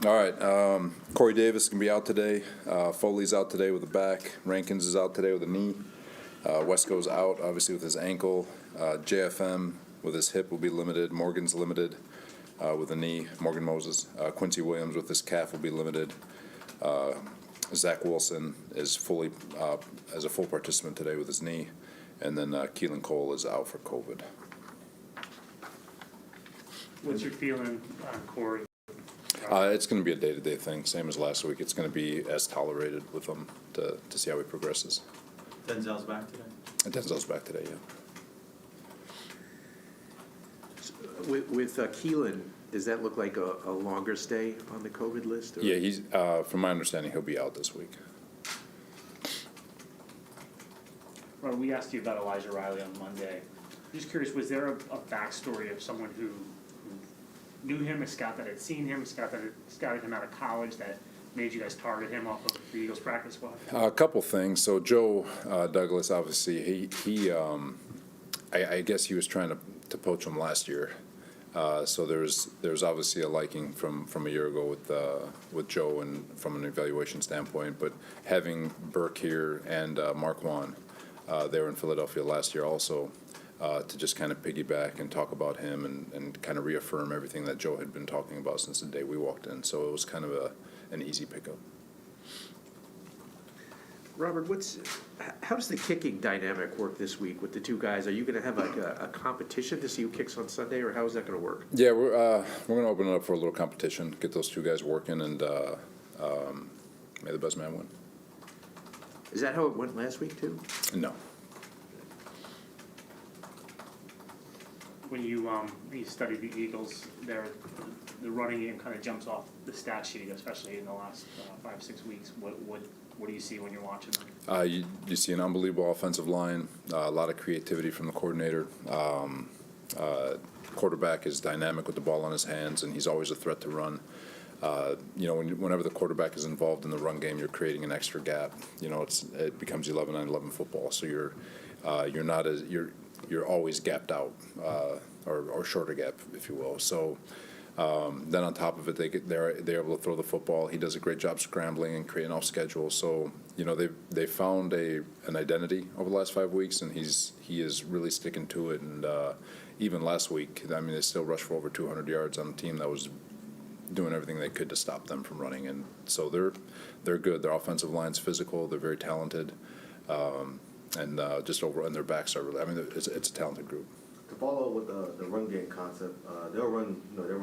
All right. Corey Davis can be out today. Foley's out today with a back. Rankins is out today with a knee. Wesco's out, obviously, with his ankle. JFM with his hip will be limited. Morgan's limited with a knee. Morgan Moses. Quincy Williams with his calf will be limited. Zach Wilson is fully as a full participant today with his knee. And then Keelan Cole is out for COVID. What's your feeling on Corey? It's going to be a day-to-day thing, same as last week. It's going to be as tolerated with him to see how he progresses. Denzel's back today? And Denzel's back today, yeah. With Keelan, does that look like a longer stay on the COVID list? Or? Yeah, he's from my understanding, he'll be out this week. Well, we asked you about Elijah Riley on Monday. I'm just curious, was there a backstory of someone who knew him, a scout that had seen him, a scout that had scouted him out of college that made you guys target him off of the Eagles practice squad? A couple things. So Joe Douglas, obviously, I guess he was trying to poach him last year. So there's obviously a liking from a year ago with Joe and from an evaluation standpoint. But having Burke here and Marquand, they were in Philadelphia last year also. To just kind of piggyback and talk about him and kind of reaffirm everything that Joe had been talking about since the day we walked in. So it was kind of an easy pickup. Robert, how does the kicking dynamic work this week with the two guys? Are you going to have like a competition to see who kicks on Sunday, or how is that going to work? Yeah, we're going to open it up for a little competition, get those two guys working, and may the best man win. Is that how it went last week too? No. When you study the Eagles, the running game kind of jumps off the stat sheet, especially in the last 5-6 weeks. What do you see when you're watching them? You see an unbelievable offensive line, a lot of creativity from the coordinator. Quarterback is dynamic with the ball on his hands, and he's always a threat to run. Whenever the quarterback is involved in the run game, you're creating an extra gap. It becomes 11-on-11 football, so you're always gapped out, or shorter gap, if you will. So then on top of it, they're able to throw the football. He does a great job scrambling and creating off schedule. So they found an identity over the last 5 weeks, and he is really sticking to it. And even last week, they still rushed for over 200 yards on a team that was doing everything they could to stop them from running. And so they're good. Their offensive line's physical. They're very talented. And just over, and their backs are really. It's a talented group. To follow with the run game concept, they'll run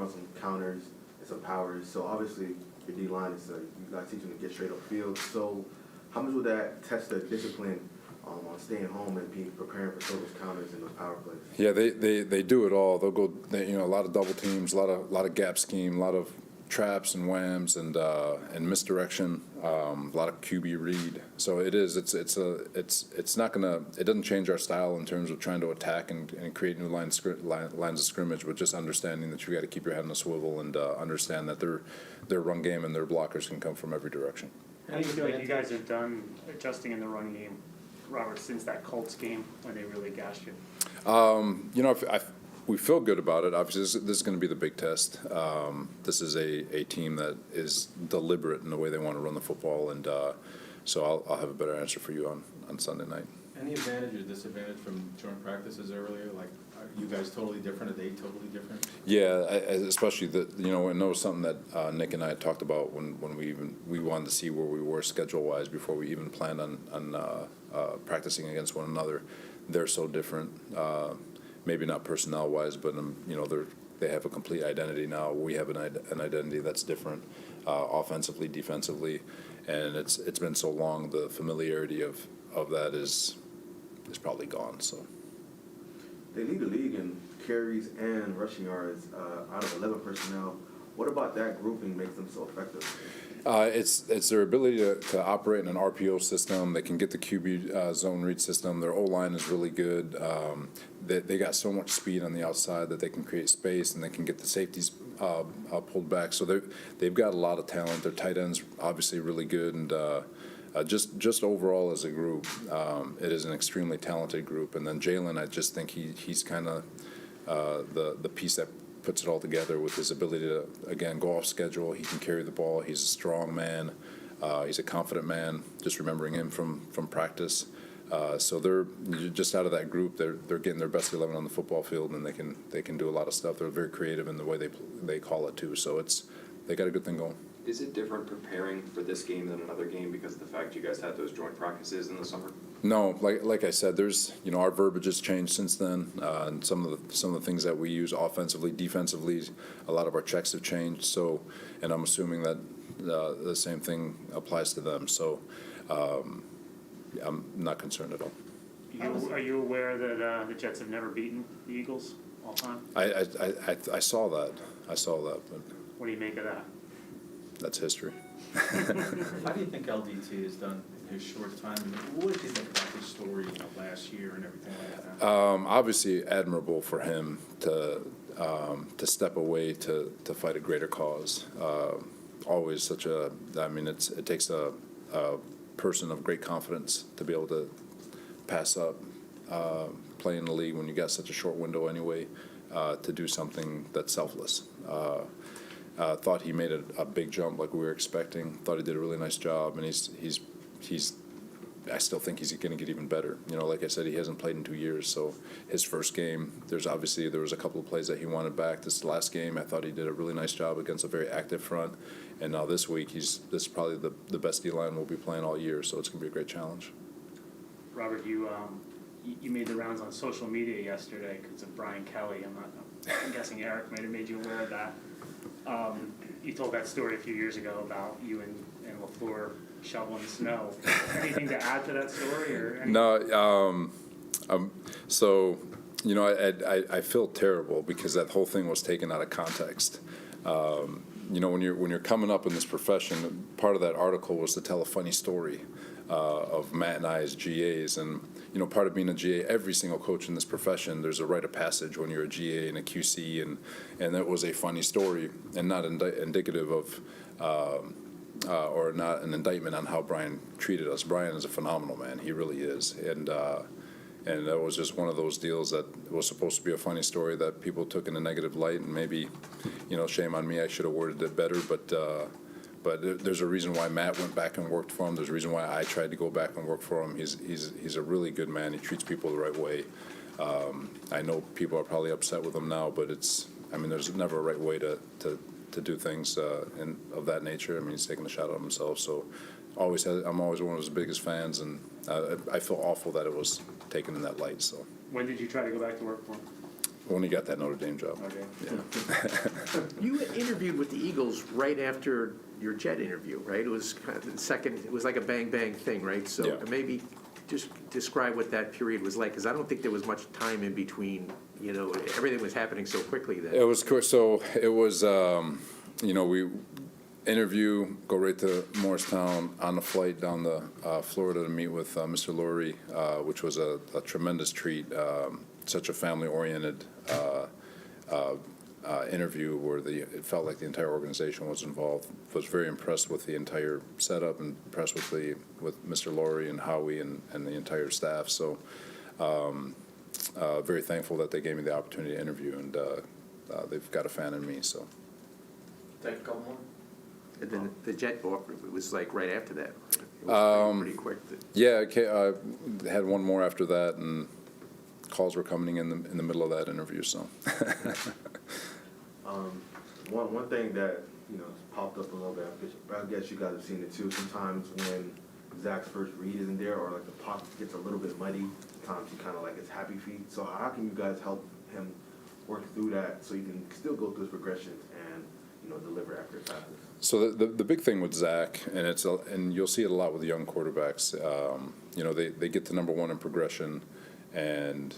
some counters and some powers. So obviously, your D line is you got to teach them to get straight up field. So how much would that test the discipline on staying home and preparing for those counters and those power plays? Yeah, they do it all. They'll go. A lot of double teams, a lot of gap scheme, a lot of traps and whams and misdirection, a lot of QB read. So it doesn't change our style in terms of trying to attack and create new lines of scrimmage, but just understanding that you got to keep your head on a swivel and understand that their run game and their blockers can come from every direction. How do you feel like you guys have done adjusting in the run game, Robert, since that Colts game when they really gashed you? We feel good about it. Obviously, this is going to be the big test. This is a team that is deliberate in the way they want to run the football, and so I'll have a better answer for you on Sunday night. Any advantage or disadvantage from joint practices earlier? Like, are you guys totally different? Are they totally different? Yeah, especially and that was something that Nick and I had talked about when we wanted to see where we were schedule-wise before we even planned on practicing against one another. They're so different. Maybe not personnel-wise, but they have a complete identity now. We have an identity that's different, offensively, defensively, and it's been so long. The familiarity of that is probably gone. So They lead the league in carries and rushing yards out of 11 personnel. What about that grouping makes them so effective? It's their ability to operate in an RPO system. They can get the QB zone read system. Their O-line is really good. They got so much speed on the outside that they can create space, and they can get the safeties pulled back. So they've got a lot of talent. Their tight end's obviously really good, and just overall as a group, it is an extremely talented group. And then Jalen, I just think he's kind of the piece that puts it all together with his ability to, again, go off schedule. He can carry the ball. He's a strong man. He's a confident man, just remembering him from practice. So they're just out of that group. They're getting their best 11 on the football field, and they can do a lot of stuff. They're very creative in the way they call it too. So they got a good thing going. Is it different preparing for this game than another game because of the fact you guys had those joint practices in the summer? No, like I said, there's our verbiage has changed since then, and some of the things that we use offensively, defensively, a lot of our checks have changed. So, and I'm assuming that the same thing applies to them. So, I'm not concerned at all. Are you aware that the Jets have never beaten the Eagles all time? I saw that. But What do you make of that? that's history. How do you think LDT has done in his short time? What did you think about his story, last year and everything like that? Obviously admirable for him to step away to fight a greater cause. Always such a, it takes a person of great confidence to be able to pass up playing in the league when you got such a short window anyway, to do something that's selfless. Thought he made a big jump like we were expecting. Thought he did a really nice job, and he's I still think he's going to get even better. Like I said, he hasn't played in 2 years, so his first game, there was a couple of plays that he wanted back. This last game, I thought he did a really nice job against a very active front, and now this week, this is probably the best D-line we'll be playing all year, so it's going to be a great challenge. Robert, you made the rounds on social media yesterday because of Brian Kelly. I'm guessing Eric might have made you aware of that. You told that story a few years ago about you and LaFleur shoveling snow. Anything to add to that story or anything? No, so I feel terrible because that whole thing was taken out of context. When you're coming up in this profession, part of that article was to tell a funny story of Matt and I as GAs, and part of being a GA, every single coach in this profession, there's a rite of passage when you're a GA and a QC, and that was a funny story and not indicative of or not an indictment on how Brian treated us. Brian is a phenomenal man, he really is, and that was just one of those deals that was supposed to be a funny story that people took in a negative light, and maybe shame on me, I should have worded it better, but there's a reason why Matt went back and worked for him. There's a reason why I tried to go back and work for him. He's a really good man. He treats people the right way. I know people are probably upset with him now, but there's never a right way to do things of that nature. He's taking a shot at himself. So I'm always one of his biggest fans, and I feel awful that it was taken in that light. So When did you try to go back to work for him? when he got that Notre Dame job. Okay. Yeah. You interviewed with the Eagles right after your Jet interview, right? It was kind of the second, it was like a bang thing, right? So Yeah. maybe just describe what that period was like, because I don't think there was much time in between, everything was happening so quickly then. It was cool. So it was, we interview, go right to Morristown, on the flight down to Florida to meet with Mr. Lurie, which was a tremendous treat. Such a family-oriented interview where it felt like the entire organization was involved. Was very impressed with the entire setup and impressed with Mr. Lurie and Howie and the entire staff. So very thankful that they gave me the opportunity to interview, and they've got a fan in me. So. Take a couple more. And then the Jet offer, it was like right after that. It was pretty quick. Yeah, I had one more after that, and calls were coming in the middle of that interview. So. One thing that popped up a little bit, I guess you guys have seen it too. Sometimes when Zach's first read isn't there, or like the pocket gets a little bit muddy, sometimes he kind of like his happy feet. So how can you guys help him work through that so he can still go through his progressions and deliver accurate passes? So the big thing with Zach, and you'll see it a lot with young quarterbacks, they get to number one in progression, and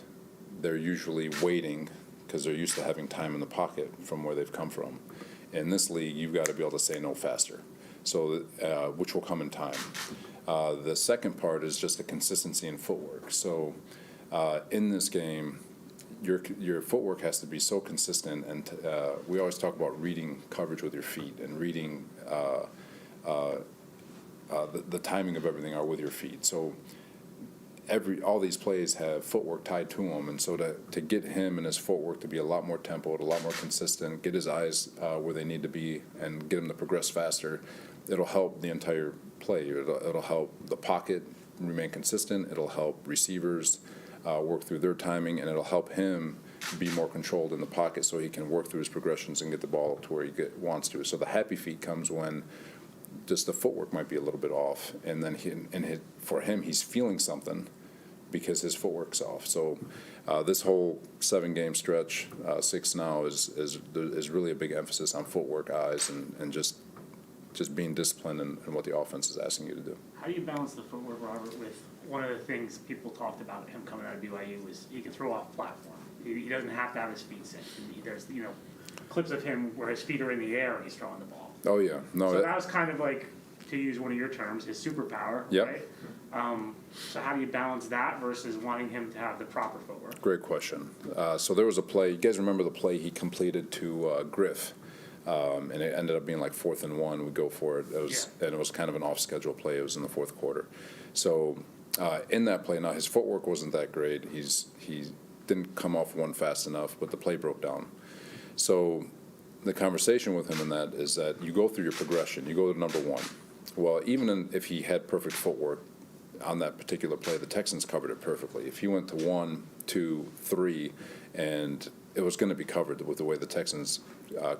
they're usually waiting because they're used to having time in the pocket from where they've come from. In this league, you've got to be able to say no faster, so which will come in time. The second part is just the consistency in footwork. So in this game, your footwork has to be so consistent, and we always talk about reading coverage with your feet and reading the timing of everything are with your feet. So all these plays have footwork tied to them, and so to get him and his footwork to be a lot more tempoed, a lot more consistent, get his eyes where they need to be, and get him to progress faster, it'll help the entire play. It'll help the pocket remain consistent. It'll help receivers work through their timing, and it'll help him be more controlled in the pocket so he can work through his progressions and get the ball to where he wants to. So the happy feet comes when just the footwork might be a little bit off, and then for him, he's feeling something because his footwork's off. So this whole 7-game stretch, 6 now, is really a big emphasis on footwork, eyes, and just being disciplined in what the offense is asking you to do. How do you balance the footwork, Robert, with one of the things people talked about him coming out of BYU was he can throw off platform. He doesn't have to have his feet set. There's, clips of him where his feet are in the air and he's throwing the ball. Oh, yeah. No. So that was kind of like, to use one of your terms, his superpower, Yep. right? So how do you balance that versus wanting him to have the proper footwork? Great question. So there was a play. You guys remember the play he completed to Griff? And it ended up being like 4th and 1. We go for it. And it was kind of an off-schedule play. It was in the 4th quarter. So in that play, now his footwork wasn't that great. He didn't come off one fast enough, but the play broke down. So the conversation with him in that is that you go through your progression. You go to number 1. Well, even if he had perfect footwork on that particular play, the Texans covered it perfectly. If he went to 1, 2, 3, and it was going to be covered with the way the Texans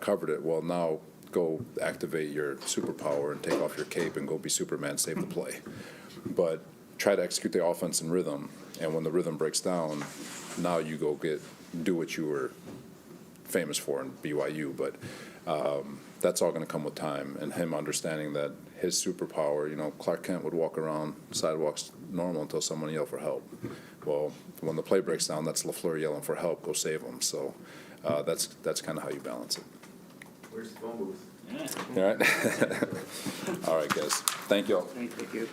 covered it, well, now go activate your superpower and take off your cape and go be Superman, save the play. But try to execute the offense in rhythm, and when the rhythm breaks down, now you go do what you were famous for in BYU. But that's all going to come with time, and him understanding that his superpower, Clark Kent would walk around sidewalks normal until someone yelled for help. Well, when the play breaks down, that's LaFleur yelling for help, go save him. So that's kind of how you balance it. Where's the phone booth? Yeah. All right. All right, guys. Thank you all. Thank you.